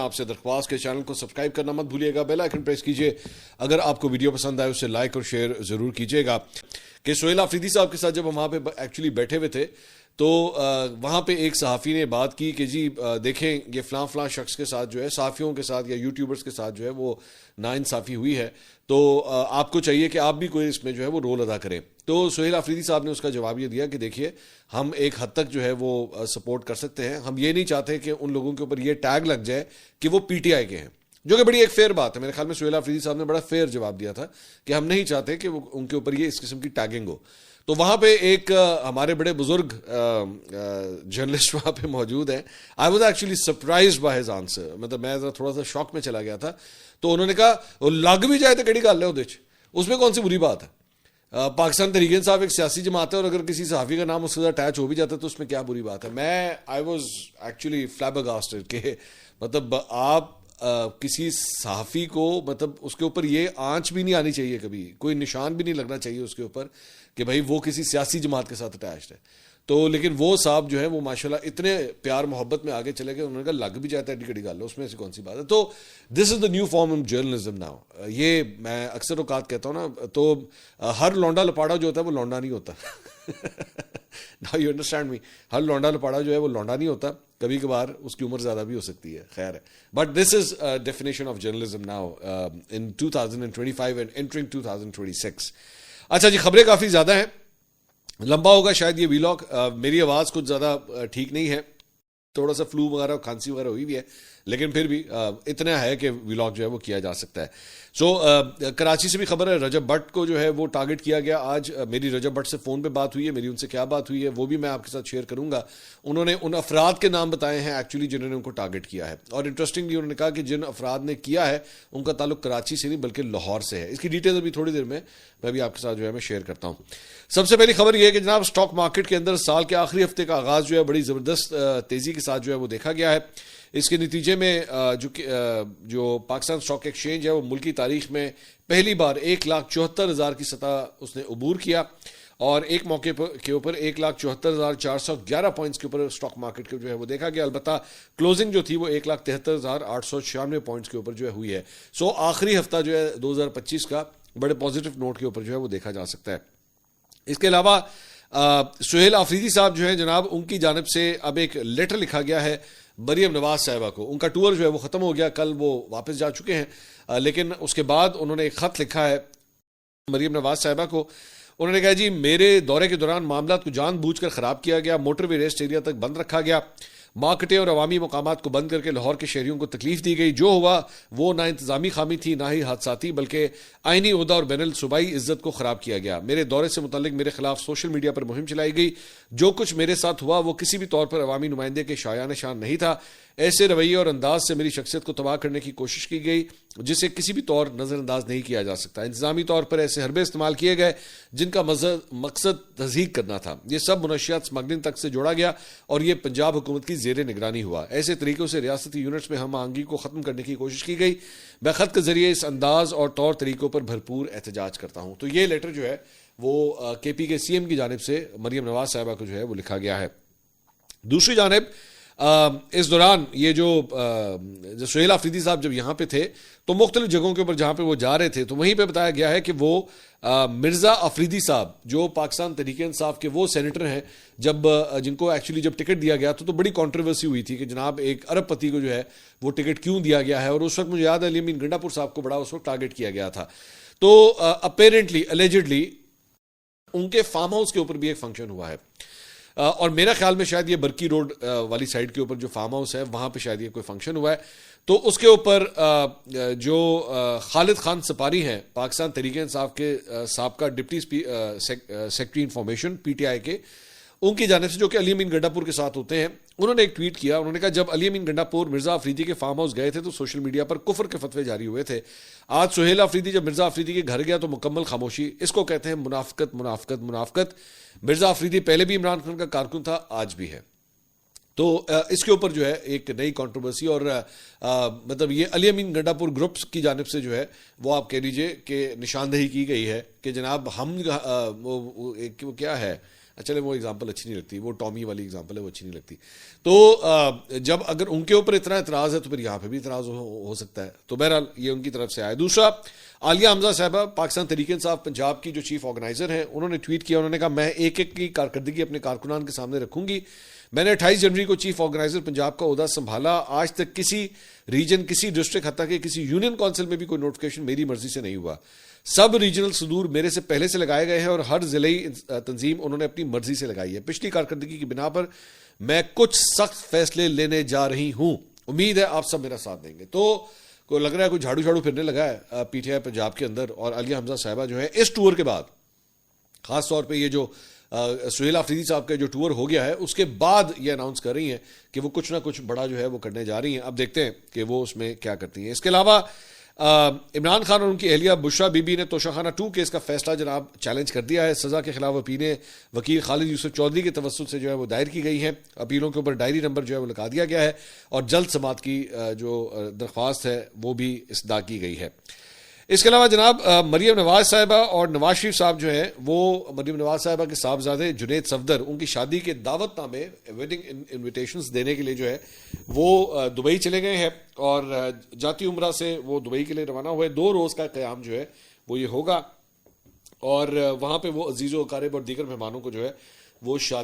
आपसे दरख्वास्त के चैनल को सब्सक्राइब करना मत भूलिएगा, बेल आइकन प्रेस कीजिए। अगर आपको वीडियो पसंद आए उसे लाइक और शेयर जरूर कीजिएगा। कि सोहेल आफरीदी साहब के साथ जब हम वहाँ पे एक्चुअली बैठे हुए थे तो वहाँ पे एक सहाफ़ी ने बात की कि जी देखें ये फ़लाँ शख्स के साथ जो है, सहाफ़ियों के साथ या यूट्यूबर्स के साथ जो है वो नाइंसाफ़ी हुई है, तो आपको चाहिए कि आप भी कोई इसमें जो है वो रोल अदा करें। तो सोहेल आफरीदी साहब ने उसका जवाब ये दिया कि देखिए हम एक हद तक जो है वो सपोर्ट कर सकते हैं, हम ये नहीं चाहते कि उन लोगों के ऊपर ये टैग लग जाए कि वो पीटीआई के हैं, जो कि बड़ी एक फेयर बात है। मेरे ख्याल में सोहेल आफरीदी साहब ने बड़ा फेयर जवाब दिया था कि हम नहीं चाहते कि उनके ऊपर ये इस किस्म की टैगिंग हो। तो वहाँ पे एक हमारे बड़े बुजुर्ग जर्नलिस्ट वहाँ पे मौजूद हैं। I was actually surprise by his answer, मतलब मैं थोड़ा सा शॉक में चला गया था। तो उन्होंने कहा लग भी जाए तो कड़ी गल है उहदे च, उसमें कौन सी बुरी बात है। पाकिस्तान तहरीक इंसाफ एक सियासी जमात है और अगर किसी सहाफ़ी का नाम उसके साथ अटैच हो भी जाता है तो उसमें क्या बुरी बात है। मैं आई वॉज एक्चुअली फ्लैबरगास्टेड कि मतलब आप किसी सहाफ़ी को, मतलब उसके ऊपर ये आंच भी नहीं आनी चाहिए, कभी कोई निशान भी नहीं लगना चाहिए उसके ऊपर कि भाई वो किसी सियासी जमात के साथ अटैच्ड है। तो लेकिन वो साहब जो है वो माशाल्लाह इतने प्यार मोहब्बत में आगे चले गए, उन्होंने कहा लग भी जाता है एडी गल, उसमें से कौन सी बात है। तो this is the new form of journalism now. ये मैं अक्सर औकात कहता हूँ ना, तो हर लौंडा लपाड़ा जो होता है वो लौंडा नहीं होता। नाउ यू अंडरस्टैंड मी, हर लौंडा लपाड़ा जो है वो लौंडा नहीं होता, कभी कभार उसकी उम्र ज़्यादा भी हो सकती है, खैर है। But this is definition of journalism now in 2025 and entering 2026। अच्छा जी, खबरें काफ़ी ज़्यादा हैं, लंबा होगा शायद ये वीलॉग। मेरी आवाज़ कुछ ज़्यादा ठीक नहीं है, थोड़ा सा फ्लू वगैरह खांसी वगैरह हुई भी है, लेकिन फिर भी इतना है कि व्लॉग जो है वो किया जा सकता है। सो कराची से भी खबर है, रजब भट्ट को जो है वो टारगेट किया गया। आज मेरी रजब भट्ट से फ़ोन पे बात हुई है, मेरी उनसे क्या बात हुई है वो भी मैं आपके साथ शेयर करूंगा। उन्होंने उन अफराद के नाम बताए हैं एक्चुअली जिन्होंने उनको टारगेट किया है, और इंटरेस्टिंगली उन्होंने कहा कि जिन अफराद ने किया है उनका ताल्लुक कराची से नहीं बल्कि लाहौर से है। इसकी डिटेल अभी थोड़ी देर में मैं भी आपके साथ जो है मैं शेयर करता हूँ। सबसे पहली खबर यह है कि जनाब स्टॉक मार्केट के अंदर साल के आखिरी हफ्ते का आगाज़ जो है बड़ी ज़बरदस्त तेज़ी के साथ जो है वो देखा गया है। इसके नतीजे में जो पाकिस्तान स्टॉक एक्सचेंज है वो मुल्की तारीख में पहली बार 1,74,000 की सतह उसने अबूर किया, और एक मौके के ऊपर 1,74,411 पॉइंट्स के ऊपर स्टॉक मार्केट के जो है वो देखा गया। अलबत्ता क्लोजिंग जो थी वो 1,73,896 पॉइंट्स के ऊपर जो है हुई है। सो आखिरी हफ्ता जो है 2025 का बड़े पॉजिटिव नोट के ऊपर जो है वो देखा जा सकता है। इसके अलावा सोहेल आफरीदी साहब जो है जनाब, उनकी जानिब से अब एक लेटर लिखा गया है मरियम नवाज साहिबा को। उनका टूर जो है वो ख़त्म हो गया, कल वो वापस जा चुके हैं, लेकिन उसके बाद उन्होंने एक ख़त लिखा है मरियम नवाज साहिबा को। उन्होंने कहा जी मेरे दौरे के दौरान मामला को जानबूझकर ख़राब किया गया, मोटरवे रेस्ट एरिया तक बंद रखा गया, मार्केटें और अवामी मकामात को बंद करके लाहौर के शहरियों को तकलीफ दी गई। जो हुआ वो ना इंतजामी खामी थी ना ही हादसाती, बल्कि आइनी ओहदा और बैनुल सूबाई इज्जत को ख़राब किया गया। मेरे दौरे से मुतल्लिक मेरे खिलाफ सोशल मीडिया पर मुहिम चलाई गई। जो कुछ मेरे साथ हुआ वो किसी भी तौर पर अवामी नुमाइंदे के शायान शान नहीं था। ऐसे रवैये और अंदाज से मेरी शख्सियत को तबाह करने की कोशिश की गई जिसे किसी भी तौर नज़रअंदाज नहीं किया जा सकता। इंतजामी तौर पर ऐसे हरबे इस्तेमाल किए गए जिनका मकसद तज़हीक करना था। ये सब मुनशियात स्मगलिंग तक से जोड़ा गया और ये पंजाब हुकूमत की ज़ेर निगरानी हुआ। ऐसे तरीक़ों से रियासती यूनिट्स में हम आहंगी को ख़त्म करने की कोशिश की गई। मैं ख़त के ज़रिए इस अंदाज और तौर तरीक़ों पर भरपूर एहतजाज करता हूँ। तो ये लेटर जो है वो KP के CM की जानिब से मरियम नवाज साहिबा को जो है वो लिखा गया है। दूसरी जानिब इस दौरान ये जो सोहेल आफरीदी साहब जब यहाँ पे थे तो मुख्तलिफ जगहों के ऊपर जहाँ पे वो जा रहे थे तो वहीं पे बताया गया है कि वो मिर्ज़ा अफरीदी साहब जो पाकिस्तान तहरीक इंसाफ के वो सेनेटर हैं, जब जिनको एक्चुअली जब टिकट दिया गया तो बड़ी कंट्रोवर्सी हुई थी कि जनाब एक अरबपति को जो है वो टिकट क्यों दिया गया है, और उस वक्त मुझे याद है अली अमीन गंडापुर साहब को बड़ा उस वक्त टारगेट किया गया था। तो अपेरेंटली एलिजिडली उनके फार्म हाउस के ऊपर भी एक फंक्शन हुआ है, और मेरा ख्याल में शायद ये बरकी रोड वाली साइड के ऊपर जो फार्म हाउस है वहाँ पे शायद ये कोई फंक्शन हुआ है। तो उसके ऊपर जो खालिद खान सपारी हैं पाकिस्तान तहरीक इंसाफ के साबका डिप्टी सेक्रेटरी इंफॉर्मेशन PTI के, उनकी जानिब से जो कि अली अमीन गंडापुर के साथ होते हैं, उन्होंने एक ट्वीट किया। उन्होंने कहा जब अली अमीन गंडापुर मिर्ज़ा अफरीदी के फार्म हाउस गए थे तो सोशल मीडिया पर कुफर के फतवे जारी हुए थे। आज सोहेल अफरीदी जब मिर्ज़ा अफरीदी के घर गया तो मुकम्मल खामोशी। इसको कहते हैं मुनाफकत मुनाफकत मुनाफकत। मिर्ज़ा अफरीदी पहले भी इमरान खान का कारकुन था, आज भी है। तो इसके ऊपर जो है एक नई कंट्रोवर्सी, और मतलब ये अली अमीन गंडापुर ग्रुप्स की जानिब से जो है वो आप कह लीजिए कि निशानदेही की गई है कि जनाब हम वो क्या है चले वो एग्जांपल अच्छी नहीं लगती, वो टॉमी वाली एग्जांपल है, वो अच्छी नहीं लगती। तो जब अगर उनके ऊपर इतना इतराज है तो फिर यहाँ पे भी इतराज हो सकता है। तो बहरहाल ये उनकी तरफ से आया। दूसरा, आलिया हमजा साहबा पाकिस्तान तहरीक इंसाफ पंजाब की जो चीफ ऑर्गेनाइजर हैं, उन्होंने ट्वीट किया, उन्होंने कहा मैं एक एक की कारकर्दगी अपने कारकुनान के सामने रखूंगी। मैंने 28 जनवरी को चीफ ऑर्गेनाइजर पंजाब का ओहदा संभाला। आज तक किसी रीजन, किसी डिस्ट्रिक्ट, हत्ता कि किसी यूनियन काउंसिल में भी कोई नोटिफिकेशन मेरी मर्जी से नहीं हुआ। सब रीजनल सदूर मेरे से पहले से लगाए गए हैं और हर जिले तंजीम उन्होंने अपनी मर्जी से लगाई है। पिछली कारकर्दगी की बिना पर मैं कुछ सख्त फैसले लेने जा रही हूं। उम्मीद है आप सब मेरा साथ देंगे। तो को लग रहा है कोई झाड़ू फिरने लगा है पीटीआई पंजाब के अंदर। और आलिया हमजा साहिबा जो है इस टूर के बाद, खास तौर पे ये जो सुहेल आफरीदी साहब का जो टूर हो गया है उसके बाद ये अनाउंस कर रही हैं कि वो कुछ ना कुछ बड़ा जो है वो करने जा रही हैं। अब देखते हैं कि वो उसमें क्या करती हैं। इसके अलावा इमरान खान और उनकी अहलिया बुशरा बीबी ने तोशाखाना 2 केस का फैसला जनाब चैलेंज कर दिया है। सजा के खिलाफ अपीलें वकील खालिद यूसुफ चौधरी के तवस्सुल से जो है वो दायर की गई हैं। अपीलों के ऊपर डायरी नंबर जो है वो लगा दिया गया है और जल्द समाअत की जो दरख्वास्त है वो भी इसदा की गई है। इसके अलावा जनाब मरियम नवाज साहिबा और नवाज शरीफ साहब जो हैं वो मरियम नवाज साहिबा के साहबजादे जुनैद सफदर, उनकी शादी के दावतनामे, वेडिंग इन्विटेशंस देने के लिए जो है वो दुबई चले गए हैं और जाती उम्रा से वो दुबई के लिए रवाना हुए। 2 रोज का क़याम जो है वो ये होगा और वहां पे वो अजीज़ो अकारिब और दीगर मेहमानों को जो है वो शादी